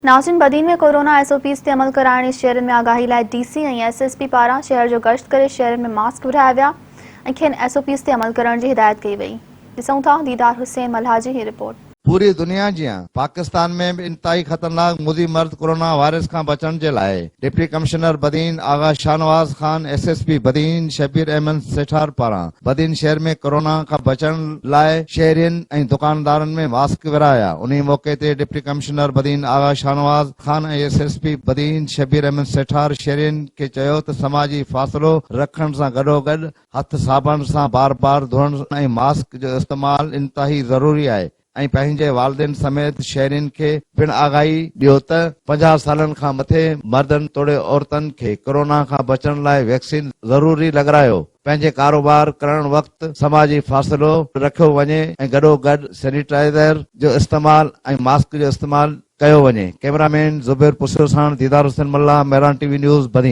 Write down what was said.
नाज़रीन, बदीन में corona SOPs ते अमल कराइण शहर में आगाही लाइ DC ऐं SSP पारां शहर जो गश्त करे शहर में मास्क विराया विया ऐं खेनि SOPs ते अमल करण जी हिदायत कई वई। ॾिसूं था दीदार हुसैन मल्हा जी रिपोर्ट। पूरी दुनिया जियां पाकिस्तान में भी इंतहाई खतरनाक मुज़ी मर्द कोरोना वायरस खां बचण जे लाइ डिप्टी कमिश्नर बदीन आगा शाहनवाज खान SSP बदीन शबीर अहमद सेठार पारां बदीन शहर में कोरोना खां बचण लाइ शहरियुनि ऐं दुकानदारनि में मास्क विराया। उन मौके ते डिप्टी कमिश्नर बदीन आगा शाहनवाज खान ऐं SSP बदीन शबीर अहमद सेठार शहरियुनि खे चयो त समाजी फ़ासिलो रखण सां गॾोगॾु हथ साबुण सां बार बार धोइण ऐं मास्क जो इस्तेमालु इंतहाई ज़रूरी आहे ऐं पंहिंजे वालिदैन समेत शहरियुनि खे पिण आगाही ॾियो त 50 सालनि खां मथे मर्दनि तोड़े औरतनि खे कोरोना खां बचण लाइ वैक्सीन ज़रूरी लॻारायो। पंहिंजे कारोबार करण वक़्तु समाजी फ़ासिलो रखियो वञे ऐं गॾोगॾु सैनिटाइज़र जो इस्तेमालु ऐं मास्क जो इस्तेमालु कयो वञे। कैमरामैन ज़ुबैर पुसियो साण दीदार हुसैन मल्हा, मेहरान TV न्यूज़ बदीन।